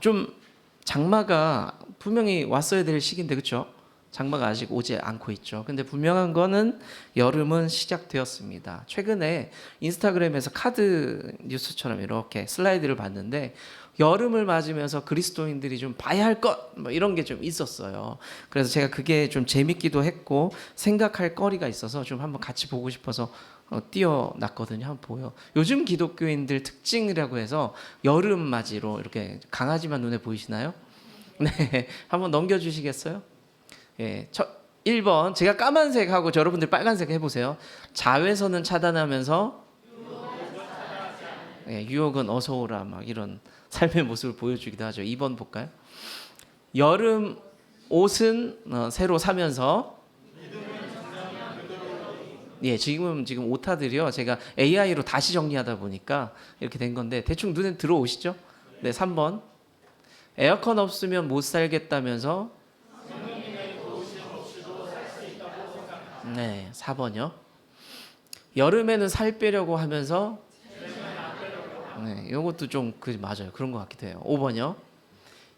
좀 장마가 분명히 왔어야 될 시기인데 그렇죠? 장마가 아직 오지 않고 있죠. 근데 분명한 거는 여름은 시작되었습니다. 최근에 인스타그램에서 카드 뉴스처럼 이렇게 슬라이드를 봤는데 여름을 맞으면서 그리스도인들이 좀 봐야 할 것 뭐 이런 게 좀 있었어요. 그래서 제가 그게 좀 재밌기도 했고 생각할 거리가 있어서 좀 한번 같이 보고 싶어서 띄워놨거든요. 한번 보여. 요즘 기독교인들 특징이라고 해서 여름 맞이로 이렇게 강아지만 눈에 보이시나요? 네, 한번 넘겨주시겠어요? 예, 1번 제가 까만색하고 여러분들 빨간색 해보세요. 자외선은 차단하면서 유혹은 어서 오라 막 이런 삶의 모습을 보여주기도 하죠. 2번 볼까요? 여름 옷은 새로 사면서 지금 오타들이요. 제가 AI로 다시 정리하다 보니까 이렇게 된 건데 대충 눈에 들어오시죠? 네, 3번 에어컨 없으면 못 살겠다면서 네, 4번요. 여름에는 살 빼려고 하면서 네, 이것도 좀 맞아요. 그런 것 같기도 해요. 5번요.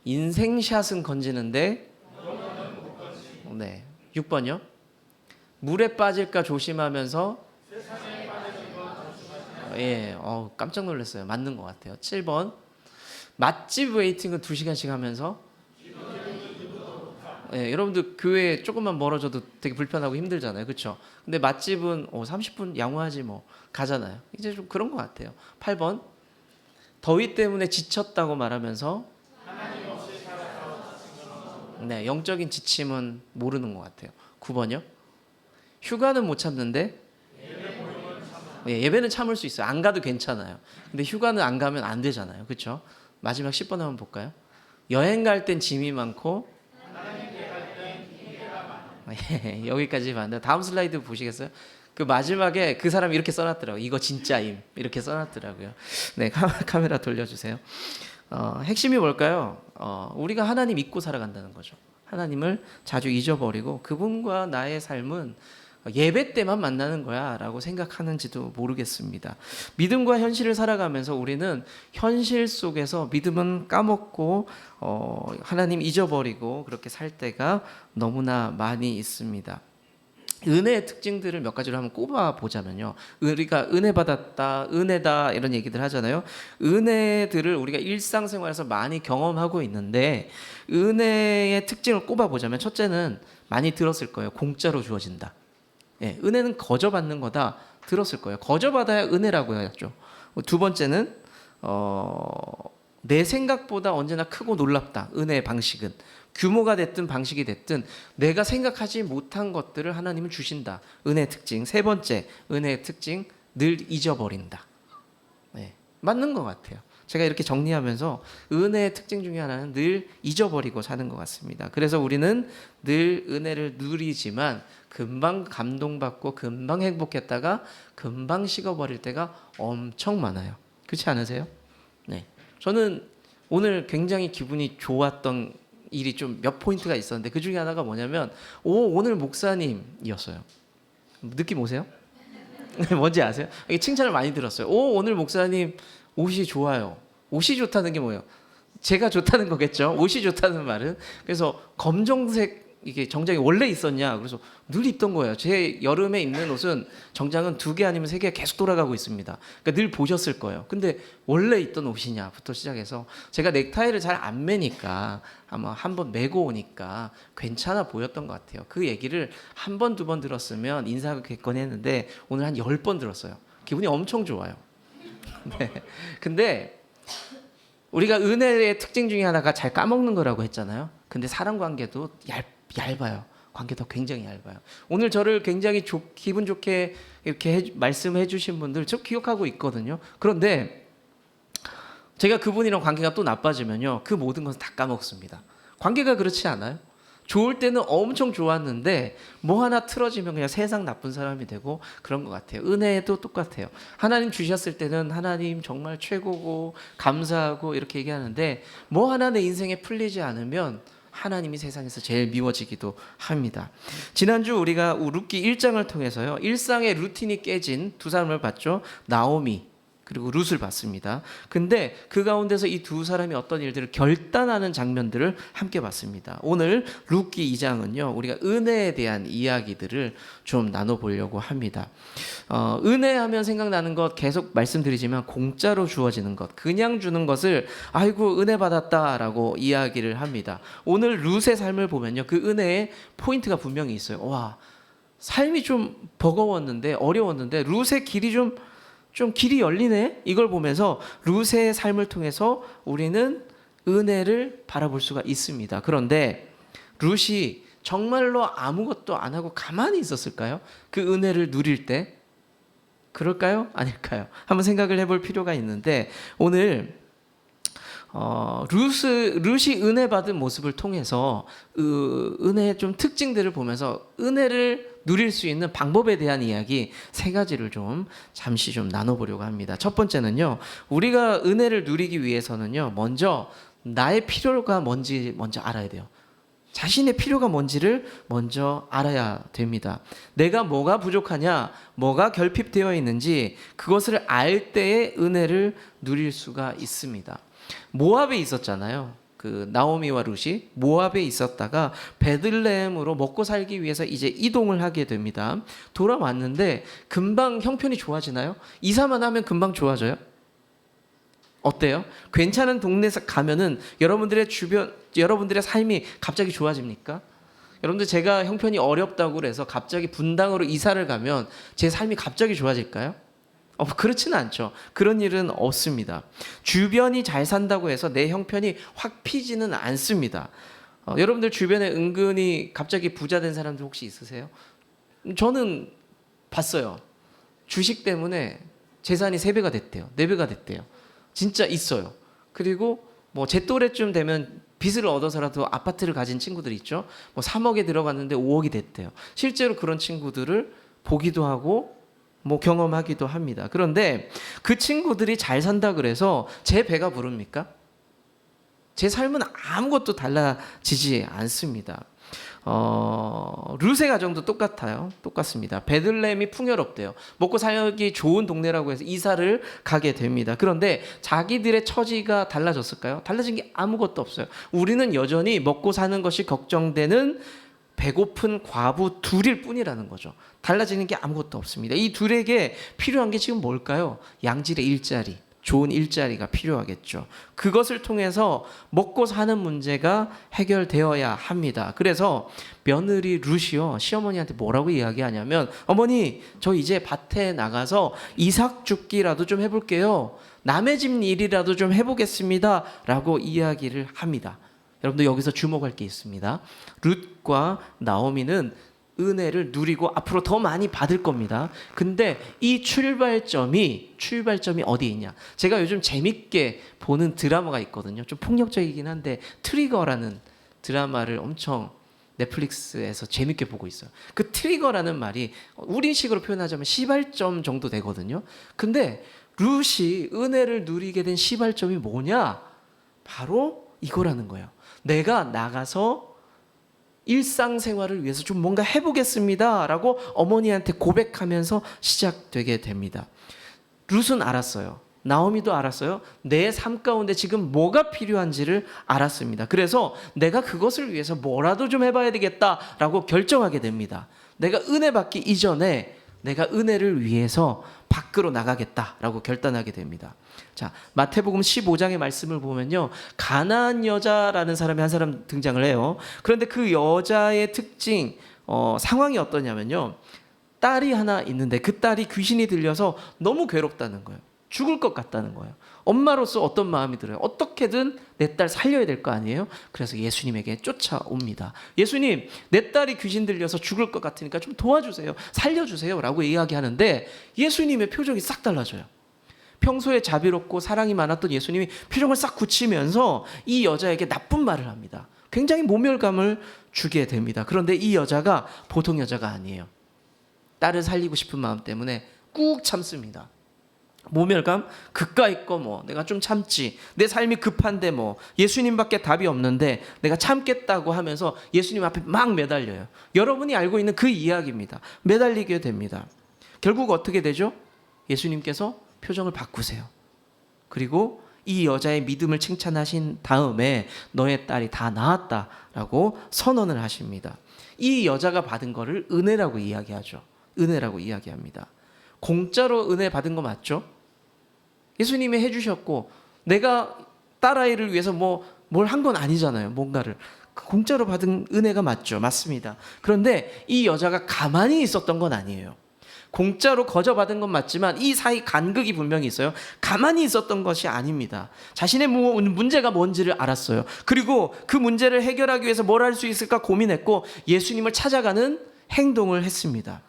인생샷은 건지는데 네. 6번요. 물에 빠질까 조심하면서 깜짝 놀랐어요. 맞는 것 같아요. 7번. 맛집 웨이팅은 2시간씩 하면서 여러분들 교회 조금만 멀어져도 되게 불편하고 힘들잖아요. 그렇죠? 근데 맛집은 30분 양호하지 뭐 가잖아요. 이제 좀 그런 것 같아요. 8번. 더위 때문에 지쳤다고 말하면서 네, 영적인 지침은 모르는 것 같아요. 9번요. 휴가는 못 참는데 예배는 참을 수 있어요. 안 가도 괜찮아요. 근데 휴가는 안 가면 안 되잖아요. 그렇죠? 마지막 10번 한번 볼까요? 여행 갈 땐 짐이 많고 여기까지 봤는데 다음 슬라이드 보시겠어요? 그 마지막에 그 사람이 이렇게 써놨더라고요. 이거 진짜임 이렇게 써놨더라고요. 네, 카메라 돌려주세요. 핵심이 뭘까요? 우리가 하나님 믿고 살아간다는 거죠. 하나님을 자주 잊어버리고 그분과 나의 삶은 예배 때만 만나는 거야 라고 생각하는지도 모르겠습니다. 믿음과 현실을 살아가면서 우리는 현실 속에서 믿음은 까먹고 하나님 잊어버리고 그렇게 살 때가 너무나 많이 있습니다. 은혜의 특징들을 몇 가지로 한번 꼽아 보자면요. 우리가 은혜 받았다, 은혜다 이런 얘기들 하잖아요. 은혜들을 우리가 일상생활에서 많이 경험하고 있는데 은혜의 특징을 꼽아 보자면 첫째는 많이 들었을 거예요. 공짜로 주어진다. 은혜는 거저 받는 거다. 들었을 거예요. 거저 받아야 은혜라고 하죠. 두 번째는 내 생각보다 언제나 크고 놀랍다. 은혜의 방식은 규모가 됐든 방식이 됐든 내가 생각하지 못한 것들을 하나님은 주신다. 은혜의 특징. 세 번째 은혜의 특징, 늘 잊어버린다. 맞는 것 같아요. 제가 이렇게 정리하면서 은혜의 특징 중에 하나는 늘 잊어버리고 사는 것 같습니다. 그래서 우리는 늘 은혜를 누리지만 금방 감동받고 금방 행복했다가 금방 식어버릴 때가 엄청 많아요. 그렇지 않으세요? 네. 저는 오늘 굉장히 기분이 좋았던 일이 좀 몇 포인트가 있었는데 그 중에 하나가 뭐냐면 오늘 목사님이었어요. 느낌 오세요? 뭔지 아세요? 이게 칭찬을 많이 들었어요. 오늘 목사님 옷이 좋아요. 옷이 좋다는 게 뭐예요? 제가 좋다는 거겠죠. 옷이 좋다는 말은. 그래서 검정색 이게 정장이 원래 있었냐? 그래서 늘 입던 거예요. 제 여름에 입는 옷은 정장은 2개 아니면 3개 계속 돌아가고 있습니다. 그러니까 늘 보셨을 거예요. 근데 원래 있던 옷이냐부터 시작해서 제가 넥타이를 잘 안 매니까 아마 한 번 매고 오니까 괜찮아 보였던 것 같아요. 그 얘기를 한 번, 2번 들었으면 인사하겠거니 했는데 오늘 한 10번 들었어요. 기분이 엄청 좋아요. 네. 근데 우리가 은혜의 특징 중에 하나가 잘 까먹는 거라고 했잖아요. 근데 사람 관계도 얇아요. 관계도 굉장히 얇아요. 오늘 저를 굉장히 기분 좋게 이렇게 말씀해 주신 분들 저 기억하고 있거든요. 그런데 제가 그분이랑 관계가 또 나빠지면요. 그 모든 것을 다 까먹습니다. 관계가 그렇지 않아요? 좋을 때는 엄청 좋았는데 뭐 하나 틀어지면 그냥 세상 나쁜 사람이 되고 그런 것 같아요. 은혜도 똑같아요. 하나님 주셨을 때는 하나님 정말 최고고 감사하고 이렇게 얘기하는데 뭐 하나 내 인생에 풀리지 않으면 하나님이 세상에서 제일 미워지기도 합니다. 지난주 우리가 룻기 1장을 통해서요. 일상의 루틴이 깨진 두 사람을 봤죠. 나오미 그리고 룻을 봤습니다. 근데 그 가운데서 이 두 사람이 어떤 일들을 결단하는 장면들을 함께 봤습니다. 오늘 룻기 2장은요, 우리가 은혜에 대한 이야기들을 좀 나눠보려고 합니다. 은혜하면 생각나는 것 계속 말씀드리지만 공짜로 주어지는 것, 그냥 주는 것을 아이고 은혜 받았다라고 이야기를 합니다. 오늘 룻의 삶을 보면요, 그 은혜의 포인트가 분명히 있어요. 와, 삶이 좀 버거웠는데, 어려웠는데 룻의 길이 좀 길이 열리네? 이걸 보면서 룻의 삶을 통해서 우리는 은혜를 바라볼 수가 있습니다. 그런데 룻이 정말로 아무것도 안 하고 가만히 있었을까요? 그 은혜를 누릴 때? 그럴까요? 아닐까요? 한번 생각을 해볼 필요가 있는데, 오늘 룻이 은혜 받은 모습을 통해서 은혜의 좀 특징들을 보면서 은혜를 누릴 수 있는 방법에 대한 이야기 세 가지를 좀 잠시 좀 나눠보려고 합니다. 첫 번째는요, 우리가 은혜를 누리기 위해서는요, 먼저 나의 필요가 뭔지 먼저 알아야 돼요. 자신의 필요가 뭔지를 먼저 알아야 됩니다. 내가 뭐가 부족하냐, 뭐가 결핍되어 있는지 그것을 알 때에 은혜를 누릴 수가 있습니다. 모압에 있었잖아요. 그 나오미와 룻이 모압에 있었다가 베들레헴으로 먹고 살기 위해서 이제 이동을 하게 됩니다. 돌아왔는데 금방 형편이 좋아지나요? 이사만 하면 금방 좋아져요? 어때요? 괜찮은 동네에서 가면은 여러분들의 삶이 갑자기 좋아집니까? 여러분들, 제가 형편이 어렵다고 그래서 갑자기 분당으로 이사를 가면 제 삶이 갑자기 좋아질까요? 그렇지는 않죠. 그런 일은 없습니다. 주변이 잘 산다고 해서 내 형편이 확 피지는 않습니다. 여러분들 주변에 은근히 갑자기 부자 된 사람들 혹시 있으세요? 저는 봤어요. 주식 때문에 재산이 3배가 됐대요. 4배가 됐대요. 진짜 있어요. 그리고 뭐 제 또래쯤 되면 빚을 얻어서라도 아파트를 가진 친구들 있죠. 뭐 3억에 들어갔는데 5억이 됐대요. 실제로 그런 친구들을 보기도 하고 뭐 경험하기도 합니다. 그런데 그 친구들이 잘 산다 그래서 제 배가 부릅니까? 제 삶은 아무것도 달라지지 않습니다. 룻의 가정도 똑같습니다. 베들레헴이 풍요롭대요. 먹고 살기 좋은 동네라고 해서 이사를 가게 됩니다. 그런데 자기들의 처지가 달라졌을까요? 달라진 게 아무것도 없어요. 우리는 여전히 먹고 사는 것이 걱정되는 배고픈 과부 둘일 뿐이라는 거죠. 달라지는 게 아무것도 없습니다. 이 둘에게 필요한 게 지금 뭘까요? 양질의 일자리, 좋은 일자리가 필요하겠죠. 그것을 통해서 먹고 사는 문제가 해결되어야 합니다. 그래서 며느리 룻이요, 시어머니한테 뭐라고 이야기하냐면, 어머니, 저 이제 밭에 나가서 이삭 줍기라도 좀 해볼게요. 남의 집 일이라도 좀 해보겠습니다. 라고 이야기를 합니다. 여러분들, 여기서 주목할 게 있습니다. 룻과 나오미는 은혜를 누리고 앞으로 더 많이 받을 겁니다. 근데 이 출발점이 어디에 있냐? 제가 요즘 재밌게 보는 드라마가 있거든요. 좀 폭력적이긴 한데 트리거라는 드라마를 엄청 넷플릭스에서 재밌게 보고 있어요. 그 트리거라는 말이 우리식으로 표현하자면 시발점 정도 되거든요. 근데 룻이 은혜를 누리게 된 시발점이 뭐냐? 바로 이거라는 거예요. 내가 나가서 일상생활을 위해서 좀 뭔가 해보겠습니다 라고 어머니한테 고백하면서 시작되게 됩니다. 룻은 알았어요. 나오미도 알았어요. 내 삶 가운데 지금 뭐가 필요한지를 알았습니다. 그래서 내가 그것을 위해서 뭐라도 좀 해봐야 되겠다라고 결정하게 됩니다. 내가 은혜 받기 이전에 내가 은혜를 위해서 밖으로 나가겠다라고 결단하게 됩니다. 자, 마태복음 15장의 말씀을 보면요, 가나안 여자라는 사람이 한 사람 등장을 해요. 그런데 그 여자의 특징, 상황이 어떠냐면요, 딸이 하나 있는데 그 딸이 귀신이 들려서 너무 괴롭다는 거예요. 죽을 것 같다는 거예요. 엄마로서 어떤 마음이 들어요? 어떻게든 내 딸 살려야 될 거 아니에요? 그래서 예수님에게 쫓아옵니다. 예수님, 내 딸이 귀신 들려서 죽을 것 같으니까 좀 도와주세요. 살려주세요. 라고 이야기하는데 예수님의 표정이 싹 달라져요. 평소에 자비롭고 사랑이 많았던 예수님이 표정을 싹 굳히면서 이 여자에게 나쁜 말을 합니다. 굉장히 모멸감을 주게 됩니다. 그런데 이 여자가 보통 여자가 아니에요. 딸을 살리고 싶은 마음 때문에 꾹 참습니다. 모멸감? 그까이 거 뭐 내가 좀 참지, 내 삶이 급한데 뭐 예수님밖에 답이 없는데 내가 참겠다고 하면서 예수님 앞에 막 매달려요. 여러분이 알고 있는 그 이야기입니다. 매달리게 됩니다. 결국 어떻게 되죠? 예수님께서 표정을 바꾸세요. 그리고 이 여자의 믿음을 칭찬하신 다음에 너의 딸이 다 나았다라고 선언을 하십니다. 이 여자가 받은 거를 은혜라고 이야기하죠. 은혜라고 이야기합니다. 공짜로 은혜 받은 거 맞죠? 예수님이 해주셨고 내가 딸아이를 위해서 뭘 한 건 아니잖아요. 뭔가를 공짜로 받은 은혜가 맞죠. 맞습니다. 그런데 이 여자가 가만히 있었던 건 아니에요. 공짜로 거저 받은 건 맞지만 이 사이 간극이 분명히 있어요. 가만히 있었던 것이 아닙니다. 자신의 문제가 뭔지를 알았어요. 그리고 그 문제를 해결하기 위해서 뭘 할 수 있을까 고민했고 예수님을 찾아가는 행동을 했습니다.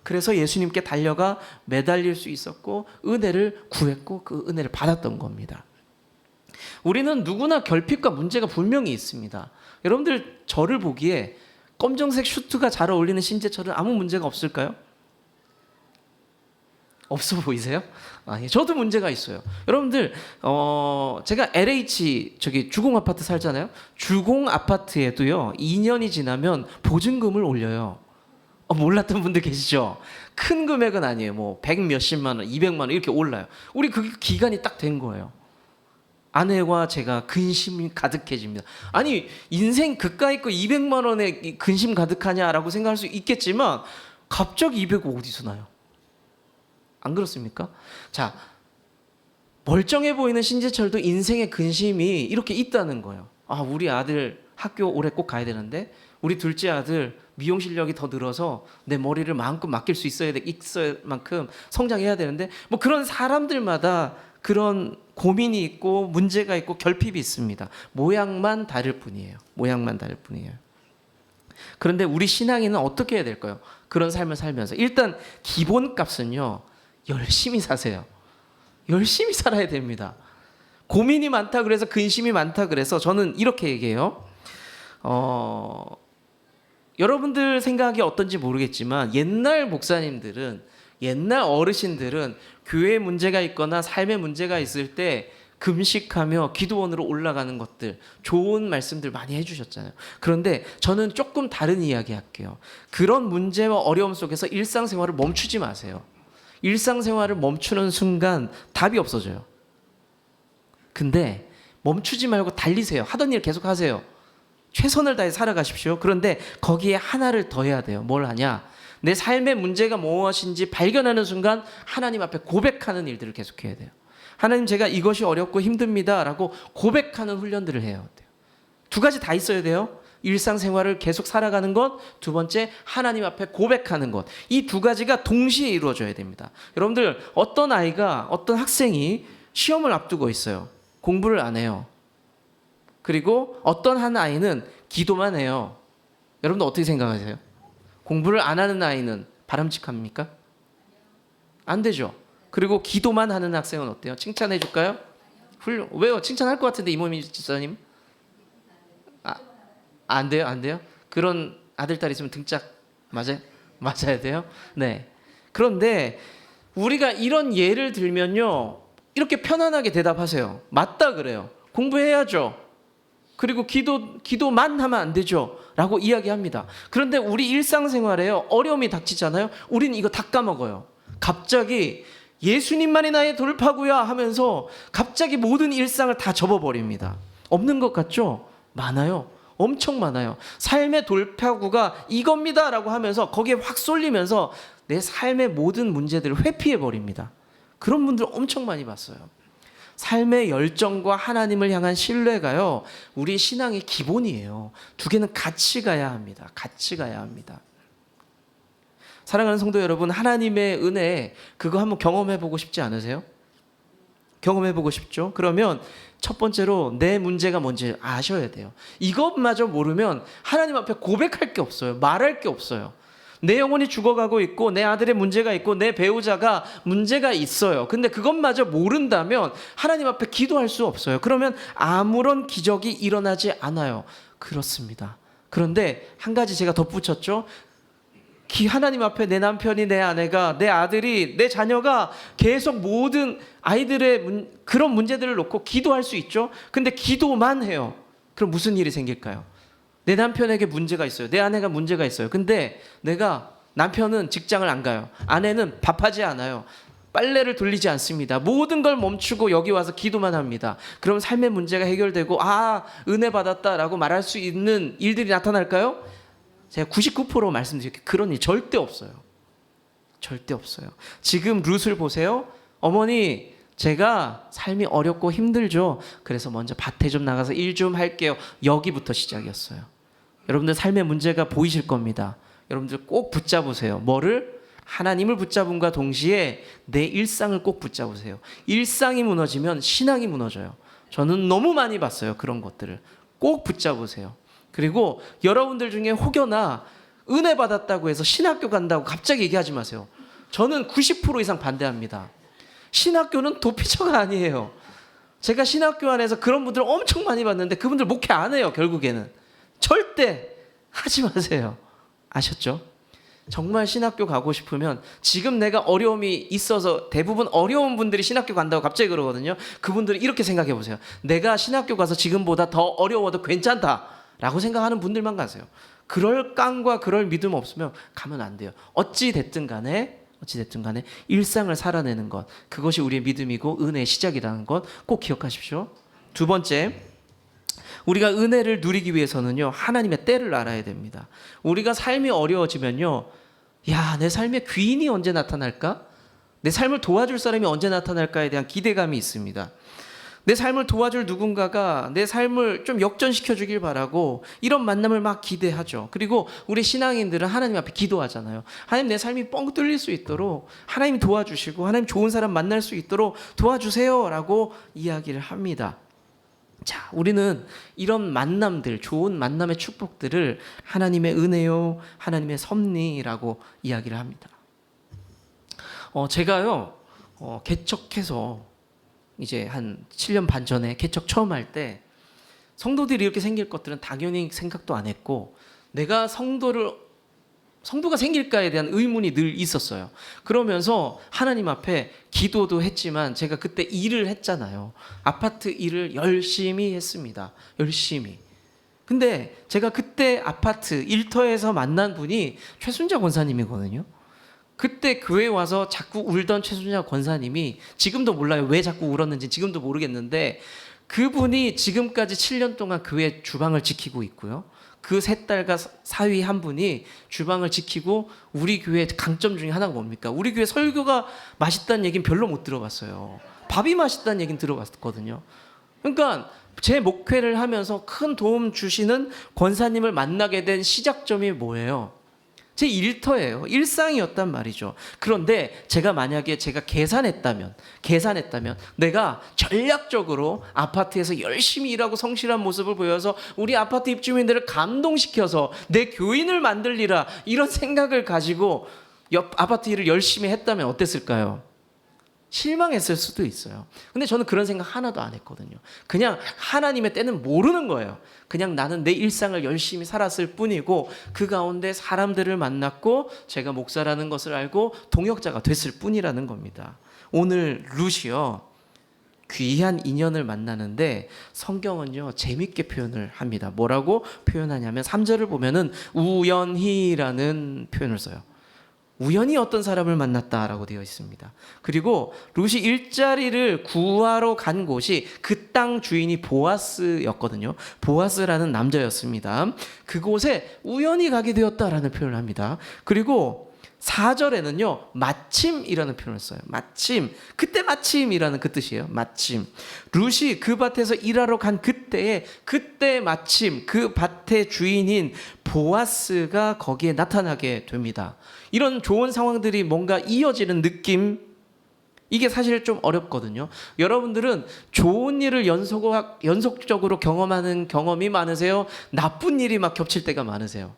그래서 예수님께 달려가 매달릴 수 있었고 은혜를 구했고 그 은혜를 받았던 겁니다. 우리는 누구나 결핍과 문제가 분명히 있습니다. 여러분들 저를 보기에 검정색 슈트가 잘 어울리는 신재철은 아무 문제가 없을까요? 없어 보이세요? 예, 저도 문제가 있어요. 여러분들 제가 LH 주공 아파트 살잖아요. 주공 아파트에도요 2년이 지나면 보증금을 올려요. 몰랐던 분들 계시죠? 큰 금액은 아니에요. 100 몇십만 원, 200만 원 이렇게 올라요. 우리 그 기간이 딱 된 거예요. 아내와 제가 근심이 가득해집니다. 아니 인생 그까이 거 200만 원에 근심 가득하냐라고 생각할 수 있겠지만 갑자기 200억 어디서 나요? 안 그렇습니까? 자, 멀쩡해 보이는 신재철도 인생의 근심이 이렇게 있다는 거예요. 우리 아들 학교 올해 꼭 가야 되는데 우리 둘째 아들 미용 실력이 더 늘어서 내 머리를 마음껏 맡길 수 있어야 만큼 성장해야 되는데 그런 사람들마다 그런 고민이 있고 문제가 있고 결핍이 있습니다. 모양만 다를 뿐이에요. 모양만 다를 뿐이에요. 그런데 우리 신앙인은 어떻게 해야 될까요? 그런 삶을 살면서 일단 기본값은요. 열심히 사세요. 열심히 살아야 됩니다. 고민이 많다 그래서 근심이 많다 그래서 저는 이렇게 얘기해요. 여러분들 생각이 어떤지 모르겠지만 옛날 목사님들은 옛날 어르신들은 교회에 문제가 있거나 삶에 문제가 있을 때 금식하며 기도원으로 올라가는 것들 좋은 말씀들 많이 해주셨잖아요. 그런데 저는 조금 다른 이야기 할게요. 그런 문제와 어려움 속에서 일상생활을 멈추지 마세요. 일상생활을 멈추는 순간 답이 없어져요. 근데 멈추지 말고 달리세요. 하던 일 계속 하세요. 최선을 다해 살아가십시오. 그런데 거기에 하나를 더 해야 돼요. 뭘 하냐? 내 삶의 문제가 무엇인지 발견하는 순간 하나님 앞에 고백하는 일들을 계속해야 돼요. 하나님 제가 이것이 어렵고 힘듭니다 라고 고백하는 훈련들을 해야 돼요. 두 가지 다 있어야 돼요. 일상생활을 계속 살아가는 것, 두 번째 하나님 앞에 고백하는 것. 이 두 가지가 동시에 이루어져야 됩니다. 여러분들 어떤 아이가 어떤 학생이 시험을 앞두고 있어요. 공부를 안 해요. 그리고 어떤 한 아이는 기도만 해요. 여러분들 어떻게 생각하세요? 공부를 안 하는 아이는 바람직합니까? 안 되죠. 그리고 기도만 하는 학생은 어때요? 칭찬해 줄까요? 왜요? 칭찬할 것 같은데 이모미 집사님? 안 돼요? 안 돼요? 그런 아들, 딸 있으면 등짝 맞아야 돼요? 네. 그런데 우리가 이런 예를 들면요. 이렇게 편안하게 대답하세요. 맞다 그래요. 공부해야죠. 그리고 기도만 하면 안 되죠. 라고 이야기합니다. 그런데 우리 일상생활에요. 어려움이 닥치잖아요. 우리는 이거 다 까먹어요. 갑자기 예수님만이 나의 돌파구야 하면서 갑자기 모든 일상을 다 접어버립니다. 없는 것 같죠? 많아요. 엄청 많아요. 삶의 돌파구가 이겁니다 라고 하면서 거기에 확 쏠리면서 내 삶의 모든 문제들을 회피해버립니다. 그런 분들 엄청 많이 봤어요. 삶의 열정과 하나님을 향한 신뢰가요, 우리 신앙의 기본이에요. 두 개는 같이 가야 합니다. 같이 가야 합니다. 사랑하는 성도 여러분, 하나님의 은혜 그거 한번 경험해보고 싶지 않으세요? 경험해보고 싶죠? 그러면 첫 번째로 내 문제가 뭔지 아셔야 돼요. 이것마저 모르면 하나님 앞에 고백할 게 없어요. 말할 게 없어요. 내 영혼이 죽어가고 있고 내 아들의 문제가 있고 내 배우자가 문제가 있어요. 근데 그것마저 모른다면 하나님 앞에 기도할 수 없어요. 그러면 아무런 기적이 일어나지 않아요. 그렇습니다. 그런데 한 가지 제가 덧붙였죠. 하나님 앞에 내 남편이, 내 아내가, 내 아들이, 내 자녀가 계속 모든 아이들의 그런 문제들을 놓고 기도할 수 있죠. 근데 기도만 해요. 그럼 무슨 일이 생길까요? 내 남편에게 문제가 있어요. 내 아내가 문제가 있어요. 근데 남편은 직장을 안 가요. 아내는 밥하지 않아요. 빨래를 돌리지 않습니다. 모든 걸 멈추고 여기 와서 기도만 합니다. 그럼 삶의 문제가 해결되고 은혜 받았다라고 말할 수 있는 일들이 나타날까요? 제가 99% 말씀드릴게요. 그런 일 절대 없어요. 절대 없어요. 지금 룻을 보세요. 어머니, 제가 삶이 어렵고 힘들죠. 그래서 먼저 밭에 좀 나가서 일 좀 할게요. 여기부터 시작이었어요. 여러분들 삶의 문제가 보이실 겁니다. 여러분들 꼭 붙잡으세요. 뭐를? 하나님을 붙잡음과 동시에 내 일상을 꼭 붙잡으세요. 일상이 무너지면 신앙이 무너져요. 저는 너무 많이 봤어요. 그런 것들을. 꼭 붙잡으세요. 그리고 여러분들 중에 혹여나 은혜 받았다고 해서 신학교 간다고 갑자기 얘기하지 마세요. 저는 90% 이상 반대합니다. 신학교는 도피처가 아니에요. 제가 신학교 안에서 그런 분들 엄청 많이 봤는데 그분들 목회 안 해요. 결국에는. 절대 하지 마세요. 아셨죠? 정말 신학교 가고 싶으면 지금 내가 어려움이 있어서 대부분 어려운 분들이 신학교 간다고 갑자기 그러거든요. 그분들은 이렇게 생각해 보세요. 내가 신학교 가서 지금보다 더 어려워도 괜찮다라고 생각하는 분들만 가세요. 그럴 깡과 그럴 믿음 없으면 가면 안 돼요. 어찌 됐든 간에 일상을 살아내는 것, 그것이 우리의 믿음이고 은혜의 시작이라는 것 꼭 기억하십시오. 두 번째, 우리가 은혜를 누리기 위해서는요, 하나님의 때를 알아야 됩니다. 우리가 삶이 어려워지면요, 내 삶에 귀인이 언제 나타날까? 내 삶을 도와줄 사람이 언제 나타날까에 대한 기대감이 있습니다. 내 삶을 도와줄 누군가가 내 삶을 좀 역전시켜 주길 바라고 이런 만남을 막 기대하죠. 그리고 우리 신앙인들은 하나님 앞에 기도하잖아요. 하나님, 내 삶이 뻥 뚫릴 수 있도록 하나님 도와주시고 하나님 좋은 사람 만날 수 있도록 도와주세요 라고 이야기를 합니다. 자, 우리는 이런 만남들, 좋은 만남의 축복들을 하나님의 은혜요, 하나님의 섭리라고 이야기를 합니다. 제가요, 개척해서 이제 한 7년 반 전에 개척 처음 할 때 성도들이 이렇게 생길 것들은 당연히 생각도 안 했고, 내가 성도가 생길까에 대한 의문이 늘 있었어요. 그러면서 하나님 앞에 기도도 했지만 제가 그때 일을 했잖아요. 아파트 일을 열심히 했습니다. 열심히. 근데 제가 그때 아파트 일터에서 만난 분이 최순자 권사님이거든요. 그때 교회에 와서 자꾸 울던 최순자 권사님이, 지금도 몰라요. 왜 자꾸 울었는지 지금도 모르겠는데, 그분이 지금까지 7년 동안 교회 주방을 지키고 있고요. 그 세 딸과 사위 한 분이 주방을 지키고, 우리 교회 강점 중에 하나가 뭡니까? 우리 교회 설교가 맛있다는 얘기는 별로 못 들어봤어요. 밥이 맛있다는 얘기는 들어봤거든요. 그러니까 제 목회를 하면서 큰 도움 주시는 권사님을 만나게 된 시작점이 뭐예요? 제 일터예요. 일상이었단 말이죠. 그런데 만약에 제가 계산했다면 내가 전략적으로 아파트에서 열심히 일하고 성실한 모습을 보여서 우리 아파트 입주민들을 감동시켜서 내 교인을 만들리라, 이런 생각을 가지고 아파트 일을 열심히 했다면 어땠을까요? 실망했을 수도 있어요. 근데 저는 그런 생각 하나도 안 했거든요. 그냥 하나님의 때는 모르는 거예요. 그냥 나는 내 일상을 열심히 살았을 뿐이고, 그 가운데 사람들을 만났고 제가 목사라는 것을 알고 동역자가 됐을 뿐이라는 겁니다. 오늘 룻이요, 귀한 인연을 만나는데 성경은요 재밌게 표현을 합니다. 뭐라고 표현하냐면 3절을 보면은 우연히라는 표현을 써요. 우연히 어떤 사람을 만났다라고 되어 있습니다. 그리고 룻이 일자리를 구하러 간 곳이 그 땅 주인이 보아스였거든요. 보아스라는 남자였습니다. 그곳에 우연히 가게 되었다라는 표현을 합니다. 그리고 4절에는요 마침이라는 표현을 써요. 마침, 그때 마침이라는 그 뜻이에요. 마침. 룻이 그 밭에서 일하러 간 그때 마침 그 밭의 주인인 보아스가 거기에 나타나게 됩니다. 이런 좋은 상황들이 뭔가 이어지는 느낌, 이게 사실 좀 어렵거든요. 여러분들은 좋은 일을 연속적으로 경험하는 경험이 많으세요? 나쁜 일이 막 겹칠 때가 많으세요?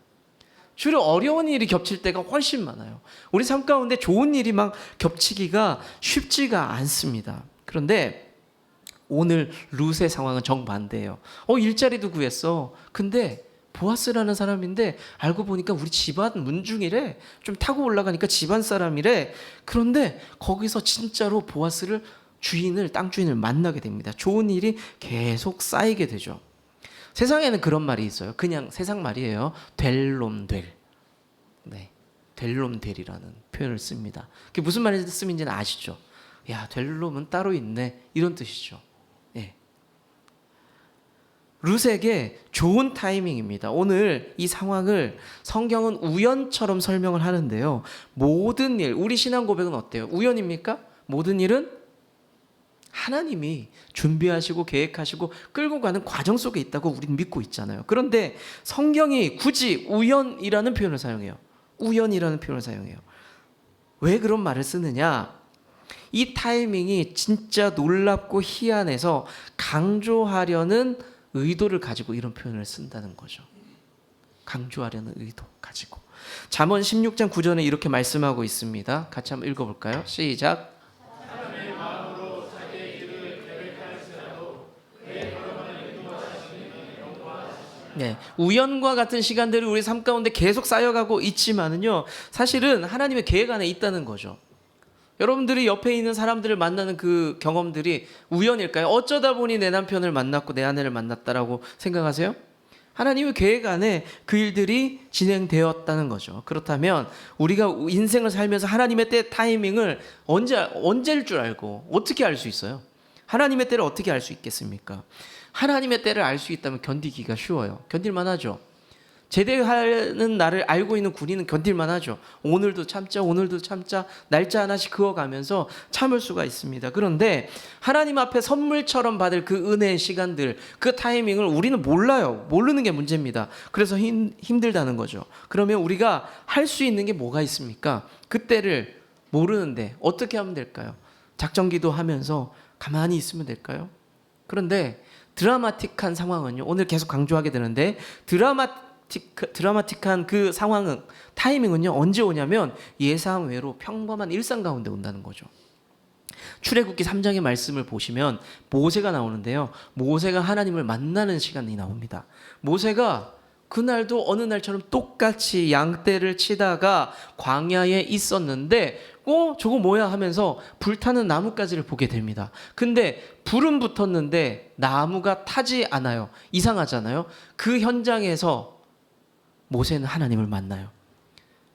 주로 어려운 일이 겹칠 때가 훨씬 많아요. 우리 삶 가운데 좋은 일이 막 겹치기가 쉽지가 않습니다. 그런데 오늘 룻의 상황은 정반대예요. 일자리도 구했어. 근데 보아스라는 사람인데 알고 보니까 우리 집안 문중이래. 좀 타고 올라가니까 집안 사람이래. 그런데 거기서 진짜로 보아스를 땅 주인을 만나게 됩니다. 좋은 일이 계속 쌓이게 되죠. 세상에는 그런 말이 있어요. 그냥 세상 말이에요. 될 놈 될. 네. 될 놈 되리라는 표현을 씁니다. 그게 무슨 말씀인지는 아시죠? 야, 될 놈은 따로 있네, 이런 뜻이죠. 예. 룻에게 좋은 타이밍입니다. 오늘 이 상황을 성경은 우연처럼 설명을 하는데요. 모든 일, 우리 신앙 고백은 어때요? 우연입니까? 모든 일은 하나님이 준비하시고 계획하시고 끌고 가는 과정 속에 있다고 우리는 믿고 있잖아요. 그런데 성경이 굳이 우연이라는 표현을 사용해요. 우연이라는 표현을 사용해요. 왜 그런 말을 쓰느냐? 이 타이밍이 진짜 놀랍고 희한해서 강조하려는 의도를 가지고 이런 표현을 쓴다는 거죠. 강조하려는 의도 가지고. 잠언 16장 9절에 이렇게 말씀하고 있습니다. 같이 한번 읽어볼까요? 시작. 네, 우연과 같은 시간들이 우리 삶 가운데 계속 쌓여가고 있지만은요, 사실은 하나님의 계획 안에 있다는 거죠. 여러분들이 옆에 있는 사람들을 만나는 그 경험들이 우연일까요? 어쩌다 보니 내 남편을 만났고 내 아내를 만났다라고 생각하세요? 하나님의 계획 안에 그 일들이 진행되었다는 거죠. 그렇다면 우리가 인생을 살면서 하나님의 때 타이밍을 언제일 줄 알고 어떻게 알 수 있어요? 하나님의 때를 어떻게 알 수 있겠습니까? 하나님의 때를 알 수 있다면 견디기가 쉬워요. 견딜만 하죠. 제대하는 나를 알고 있는 군인은 견딜만 하죠. 오늘도 참자 날짜 하나씩 그어가면서 참을 수가 있습니다. 그런데 하나님 앞에 선물처럼 받을 그 은혜의 시간들, 그 타이밍을 우리는 몰라요. 모르는 게 문제입니다. 그래서 힘들다는 거죠. 그러면 우리가 할 수 있는 게 뭐가 있습니까? 그때를 모르는데 어떻게 하면 될까요? 작전기도 하면서 가만히 있으면 될까요? 그런데 드라마틱한 상황은요, 오늘 계속 강조하게 되는데 드라마틱한 그 상황은, 타이밍은요 언제 오냐면 예상 외로 평범한 일상 가운데 온다는 거죠. 출애굽기 3장의 말씀을 보시면 모세가 나오는데요, 모세가 하나님을 만나는 시간이 나옵니다. 모세가 그날도 어느 날처럼 똑같이 양떼를 치다가 광야에 있었는데 저거 뭐야 하면서 불타는 나뭇가지를 보게 됩니다. 근데 불은 붙었는데 나무가 타지 않아요. 이상하잖아요. 그 현장에서 모세는 하나님을 만나요.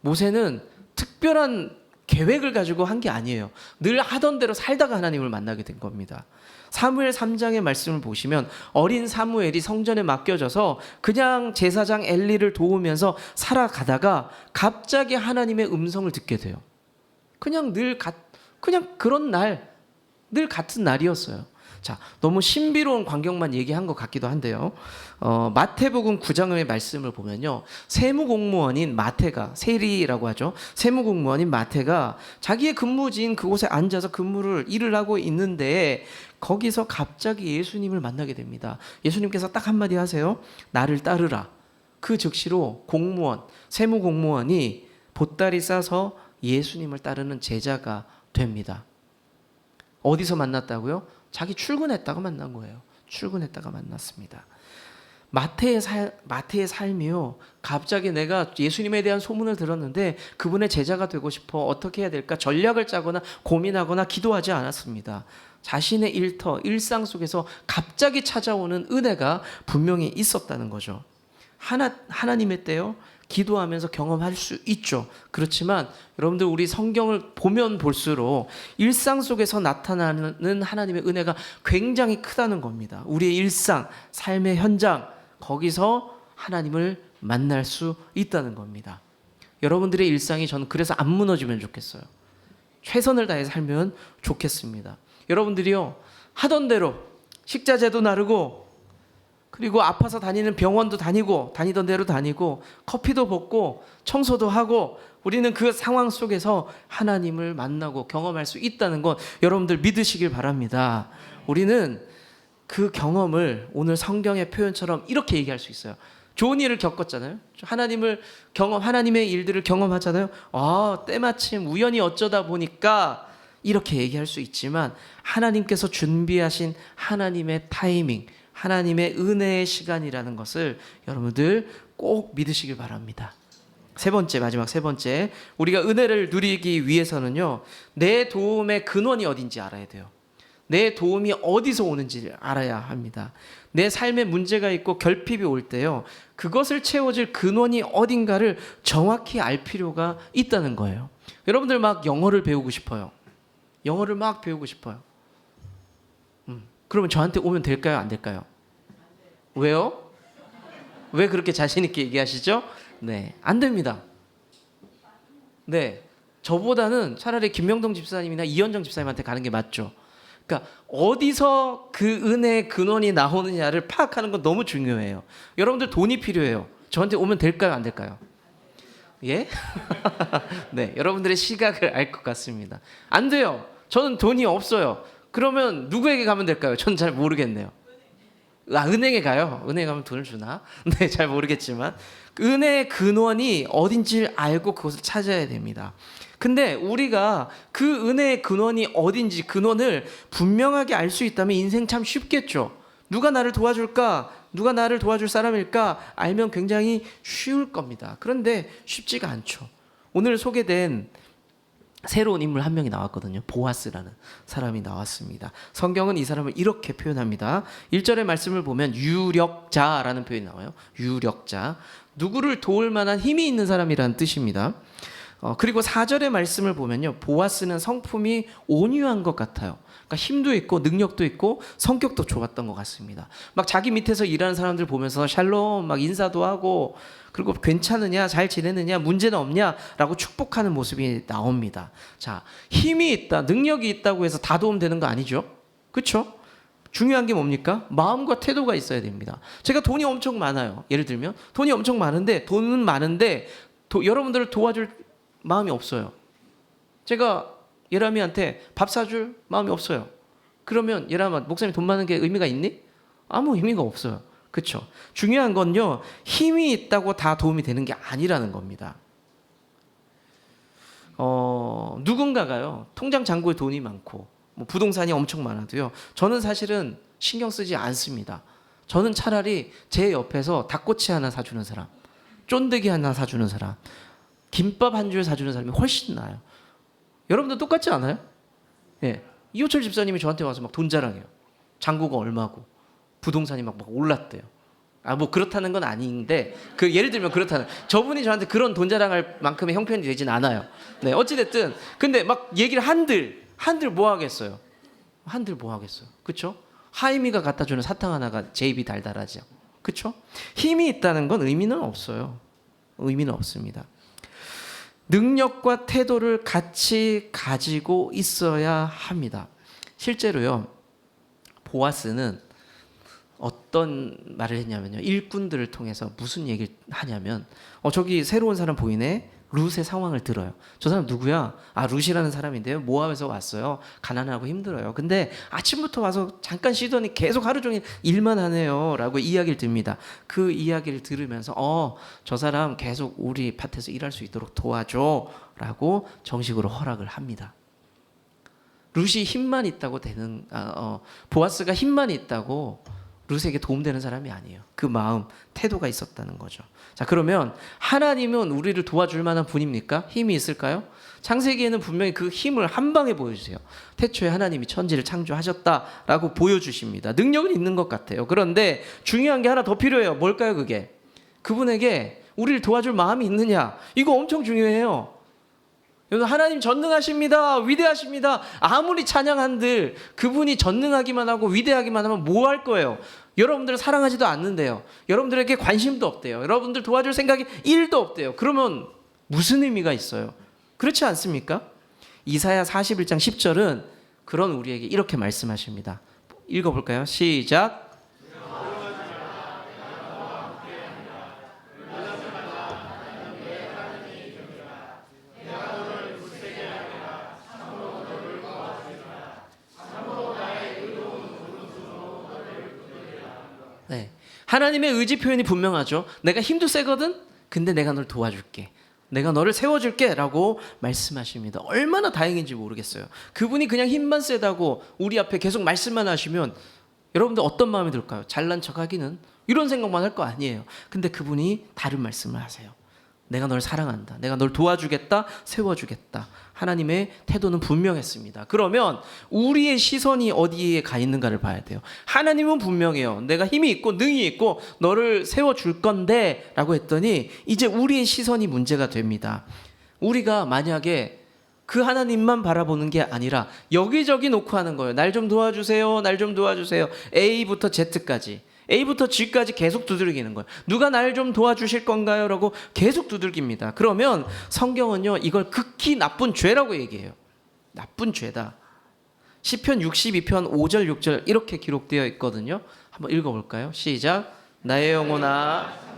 모세는 특별한 계획을 가지고 한 게 아니에요. 늘 하던 대로 살다가 하나님을 만나게 된 겁니다. 사무엘 3장의 말씀을 보시면 어린 사무엘이 성전에 맡겨져서 그냥 제사장 엘리를 도우면서 살아가다가 갑자기 하나님의 음성을 듣게 돼요. 그냥 그런 날, 늘 같은 날이었어요. 자, 너무 신비로운 광경만 얘기한 것 같기도 한데요. 마태복음 9장의 말씀을 보면요, 세무공무원인 마태가, 세리라고 하죠. 세무공무원인 마태가 자기의 근무지인 그곳에 앉아서 일을 하고 있는데 거기서 갑자기 예수님을 만나게 됩니다. 예수님께서 딱 한마디 하세요. 나를 따르라. 그 즉시로 세무공무원이 보따리 싸서 예수님을 따르는 제자가 됩니다. 어디서 만났다고요? 자기 출근했다가 만난 거예요. 출근했다가 만났습니다. 마태의 삶이요, 갑자기 내가 예수님에 대한 소문을 들었는데 그분의 제자가 되고 싶어, 어떻게 해야 될까 전략을 짜거나 고민하거나 기도하지 않았습니다. 자신의 일상 속에서 갑자기 찾아오는 은혜가 분명히 있었다는 거죠. 하나님의 때요, 기도하면서 경험할 수 있죠. 그렇지만 여러분들, 우리 성경을 보면 볼수록 일상 속에서 나타나는 하나님의 은혜가 굉장히 크다는 겁니다. 우리의 일상, 삶의 현장, 거기서 하나님을 만날 수 있다는 겁니다. 여러분들의 일상이 저는 그래서 안 무너지면 좋겠어요. 최선을 다해 살면 좋겠습니다. 여러분들이요, 하던 대로 식자재도 나르고, 그리고 아파서 다니는 병원도 다니던 대로 다니고, 커피도 볶고, 청소도 하고, 우리는 그 상황 속에서 하나님을 만나고 경험할 수 있다는 건 여러분들 믿으시길 바랍니다. 우리는 그 경험을 오늘 성경의 표현처럼 이렇게 얘기할 수 있어요. 좋은 일을 겪었잖아요. 하나님의 일들을 경험하잖아요. 때마침 우연히 어쩌다 보니까 이렇게 얘기할 수 있지만, 하나님께서 준비하신 하나님의 타이밍, 하나님의 은혜의 시간이라는 것을 여러분들 꼭 믿으시길 바랍니다. 마지막 세 번째, 우리가 은혜를 누리기 위해서는요, 내 도움의 근원이 어딘지 알아야 돼요. 내 도움이 어디서 오는지를 알아야 합니다. 내 삶에 문제가 있고 결핍이 올 때요, 그것을 채워줄 근원이 어딘가를 정확히 알 필요가 있다는 거예요. 여러분들 막 영어를 배우고 싶어요. 영어를 막 배우고 싶어요. 그러면 저한테 오면 될까요? 안 될까요? 왜요? 왜 그렇게 자신 있게 얘기하시죠? 네, 안 됩니다. 네, 저보다는 차라리 김명동 집사님이나 이현정 집사님한테 가는 게 맞죠. 그러니까 어디서 그 은혜의 근원이 나오느냐를 파악하는 건 너무 중요해요. 여러분들 돈이 필요해요. 저한테 오면 될까요? 안 될까요? 예? 네, 여러분들의 시각을 알 것 같습니다. 안 돼요. 저는 돈이 없어요. 그러면 누구에게 가면 될까요? 저는 잘 모르겠네요. 은행에 가요. 은행에 가면 돈을 주나? 네, 잘 모르겠지만 은혜의 근원이 어딘지를 알고 그것을 찾아야 됩니다. 근데 우리가 그 은혜의 근원이 어딘지, 근원을 분명하게 알 수 있다면 인생 참 쉽겠죠. 누가 나를 도와줄까? 누가 나를 도와줄 사람일까? 알면 굉장히 쉬울 겁니다. 그런데 쉽지가 않죠. 오늘 소개된 새로운 인물 한 명이 나왔거든요. 보아스라는 사람이 나왔습니다. 성경은 이 사람을 이렇게 표현합니다. 1절의 말씀을 보면 유력자라는 표현이 나와요. 유력자. 누구를 도울 만한 힘이 있는 사람이라는 뜻입니다. 그리고 4절의 말씀을 보면요, 보아스는 성품이 온유한 것 같아요. 그러니까 힘도 있고 능력도 있고 성격도 좋았던 것 같습니다. 막 자기 밑에서 일하는 사람들 보면서 샬롬 막 인사도 하고, 그리고 괜찮으냐, 잘 지내느냐, 문제는 없냐라고 축복하는 모습이 나옵니다. 자, 힘이 있다, 능력이 있다고 해서 다 도움되는 거 아니죠? 그렇죠? 중요한 게 뭡니까? 마음과 태도가 있어야 됩니다. 제가 돈이 엄청 많아요. 예를 들면 돈이 엄청 많은데, 돈은 많은데 여러분들을 도와줄 마음이 없어요. 제가 예람이한테 밥 사줄 마음이 없어요. 그러면 예람아, 목사님 돈 많은 게 의미가 있니? 아무 의미가 없어요. 그렇죠? 중요한 건요, 힘이 있다고 다 도움이 되는 게 아니라는 겁니다. 누군가가요, 통장 잔고에 돈이 많고 뭐 부동산이 엄청 많아도요, 저는 사실은 신경 쓰지 않습니다. 저는 차라리 제 옆에서 닭꼬치 하나 사주는 사람, 쫀득이 하나 사주는 사람, 김밥 한 줄 사주는 사람이 훨씬 나아요. 여러분들 똑같지 않아요? 예. 이호철 집사님이 저한테 와서 막 돈 자랑해요. 잔고가 얼마고 부동산이 막 올랐대요. 뭐 그렇다는 건 아닌데, 그 예를 들면 그렇다는, 저분이 저한테 그런 돈 자랑할 만큼의 형편이 되진 않아요. 네, 어찌 됐든 근데 막 얘기를 한들 뭐 하겠어요? 한들 뭐 하겠어요? 그렇죠? 하이미가 갖다 주는 사탕 하나가 제 입이 달달하죠. 그렇죠? 힘이 있다는 건 의미는 없어요. 의미는 없습니다. 능력과 태도를 같이 가지고 있어야 합니다. 실제로요, 보아스는 어떤 말을 했냐면요, 일꾼들을 통해서 무슨 얘기를 하냐면, 저기 새로운 사람 보이네? 룻의 상황을 들어요. 저 사람 누구야? 룻이라는 사람인데요, 모압에서 왔어요. 가난하고 힘들어요. 근데 아침부터 와서 잠깐 쉬더니 계속 하루 종일 일만 하네요 라고 이야기를 듭니다. 그 이야기를 들으면서 저 사람 계속 우리 밭에서 일할 수 있도록 도와줘 라고 정식으로 허락을 합니다. 룻이 힘만 있다고 되는, 보아스가 힘만 있다고 룻에게 도움되는 사람이 아니에요. 그 마음, 태도가 있었다는 거죠. 자, 그러면 하나님은 우리를 도와줄 만한 분입니까? 힘이 있을까요? 창세기에는 분명히 그 힘을 한 방에 보여주세요. 태초에 하나님이 천지를 창조하셨다라고 보여주십니다. 능력은 있는 것 같아요. 그런데 중요한 게 하나 더 필요해요. 뭘까요, 그게? 그분에게 우리를 도와줄 마음이 있느냐? 이거 엄청 중요해요. 하나님 전능하십니다. 위대하십니다. 아무리 찬양한들 그분이 전능하기만 하고 위대하기만 하면 뭐 할 거예요? 여러분들을 사랑하지도 않는데요. 여러분들에게 관심도 없대요. 여러분들 도와줄 생각이 1도 없대요. 그러면 무슨 의미가 있어요? 그렇지 않습니까? 이사야 41장 10절은 그런 우리에게 이렇게 말씀하십니다. 읽어볼까요? 시작. 네, 하나님의 의지 표현이 분명하죠. 내가 힘도 세거든? 근데 내가 널 도와줄게. 내가 너를 세워줄게 라고 말씀하십니다. 얼마나 다행인지 모르겠어요. 그분이 그냥 힘만 세다고 우리 앞에 계속 말씀만 하시면 여러분들 어떤 마음이 들까요? 잘난 척하기는 이런 생각만 할 거 아니에요. 근데 그분이 다른 말씀을 하세요. 내가 널 사랑한다. 내가 널 도와주겠다. 세워주겠다. 하나님의 태도는 분명했습니다. 그러면 우리의 시선이 어디에 가 있는가를 봐야 돼요. 하나님은 분명해요. 내가 힘이 있고 능이 있고 너를 세워줄 건데 라고 했더니 이제 우리의 시선이 문제가 됩니다. 우리가 만약에 그 하나님만 바라보는 게 아니라 여기저기 놓고 하는 거예요. 날 좀 도와주세요. 날 좀 도와주세요. A부터 Z까지. A부터 G까지 계속 두들기는 거예요. 누가 날 좀 도와주실 건가요? 라고 계속 두들깁니다. 그러면 성경은요, 이걸 극히 나쁜 죄라고 얘기해요. 나쁜 죄다. 시편 62편 5절 6절 이렇게 기록되어 있거든요. 한번 읽어볼까요? 시작. 나의 영혼아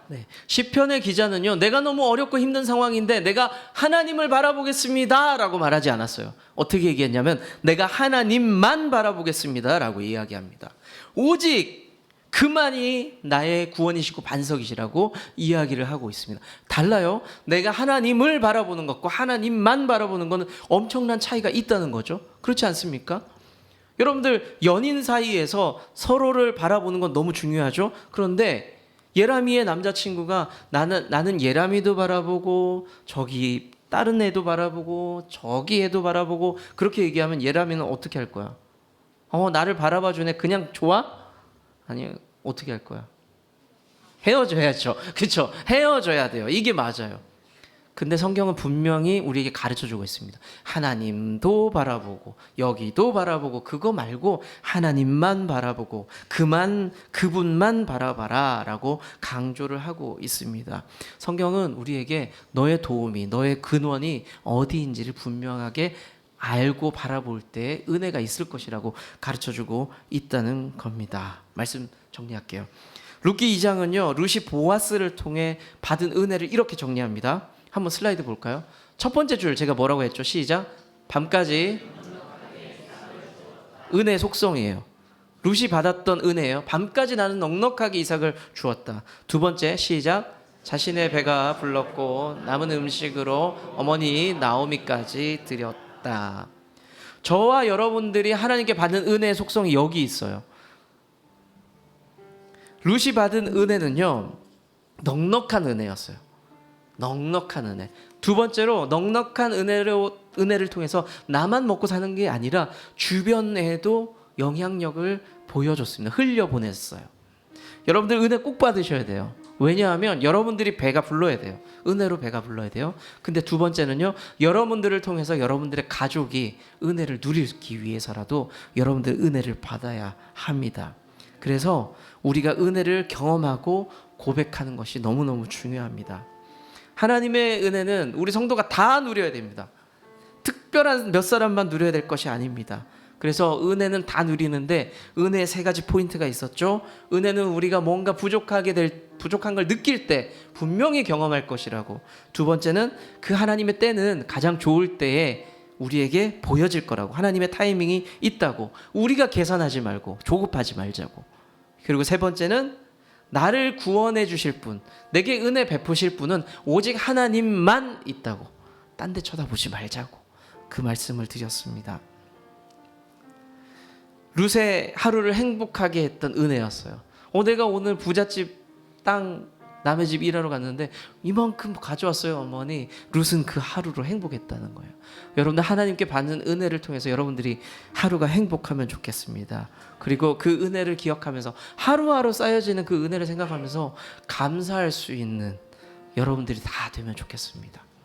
네. 시편의 기자는요, 내가 너무 어렵고 힘든 상황인데 내가 하나님을 바라보겠습니다 라고 말하지 않았어요. 어떻게 얘기했냐면 내가 하나님만 바라보겠습니다 라고 이야기합니다. 오직 그만이 나의 구원이시고 반석이시라고 이야기를 하고 있습니다. 달라요. 내가 하나님을 바라보는 것과 하나님만 바라보는 것은 엄청난 차이가 있다는 거죠. 그렇지 않습니까? 여러분들 연인 사이에서 서로를 바라보는 건 너무 중요하죠. 그런데 예람이의 남자친구가 나는 예람이도 바라보고 저기 다른 애도 바라보고 저기 애도 바라보고 그렇게 얘기하면 예람이는 어떻게 할 거야? 나를 바라봐 주네. 그냥 좋아? 아니, 어떻게 할 거야? 헤어져야죠. 그렇죠? 헤어져야 돼요. 이게 맞아요. 근데 성경은 분명히 우리에게 가르쳐주고 있습니다. 하나님도 바라보고 여기도 바라보고 그거 말고 하나님만 바라보고 그분만 바라봐라 라고 강조를 하고 있습니다. 성경은 우리에게 너의 도움이 너의 근원이 어디인지를 분명하게 알고 바라볼 때 은혜가 있을 것이라고 가르쳐주고 있다는 겁니다. 말씀 정리할게요. 룻기 2장은요, 룻이 보아스를 통해 받은 은혜를 이렇게 정리합니다. 한번 슬라이드 볼까요? 첫 번째 줄 제가 뭐라고 했죠? 시작. 밤까지 은혜 속성이에요. 룻이 받았던 은혜예요. 밤까지 나는 넉넉하게 이삭을 주었다. 두 번째 시작. 자신의 배가 불렀고 남은 음식으로 어머니 나오미까지 드렸다. 저와 여러분들이 하나님께 받는 은혜의 속성이 여기 있어요. 룻이 받은 은혜는요, 넉넉한 은혜였어요. 넉넉한 은혜. 두 번째로 넉넉한 은혜를 통해서 나만 먹고 사는 게 아니라 주변에도 영향력을 보여줬습니다. 흘려보냈어요. 여러분들 은혜 꼭 받으셔야 돼요. 왜냐하면 여러분들이 배가 불러야 돼요. 은혜로 배가 불러야 돼요. 근데 두 번째는요, 여러분들을 통해서 여러분들의 가족이 은혜를 누리기 위해서라도 여러분들 은혜를 받아야 합니다. 그래서 우리가 은혜를 경험하고 고백하는 것이 너무너무 중요합니다. 하나님의 은혜는 우리 성도가 다 누려야 됩니다. 특별한 몇 사람만 누려야 될 것이 아닙니다. 그래서 은혜는 다 누리는데 은혜의 세 가지 포인트가 있었죠. 은혜는 우리가 뭔가 부족한 걸 느낄 때 분명히 경험할 것이라고. 두 번째는 그 하나님의 때는 가장 좋을 때에 우리에게 보여질 거라고. 하나님의 타이밍이 있다고. 우리가 계산하지 말고 조급하지 말자고. 그리고 세 번째는 나를 구원해 주실 분, 내게 은혜 베푸실 분은 오직 하나님만 있다고. 딴 데 쳐다보지 말자고. 그 말씀을 드렸습니다. 룻의 하루를 행복하게 했던 은혜였어요. 내가 오늘 부잣집 땅 남의 집 일하러 갔는데 이만큼 가져왔어요, 어머니. 룻은 그 하루로 행복했다는 거예요. 여러분들 하나님께 받는 은혜를 통해서 여러분들이 하루가 행복하면 좋겠습니다. 그리고 그 은혜를 기억하면서 하루하루 쌓여지는 그 은혜를 생각하면서 감사할 수 있는 여러분들이 다 되면 좋겠습니다.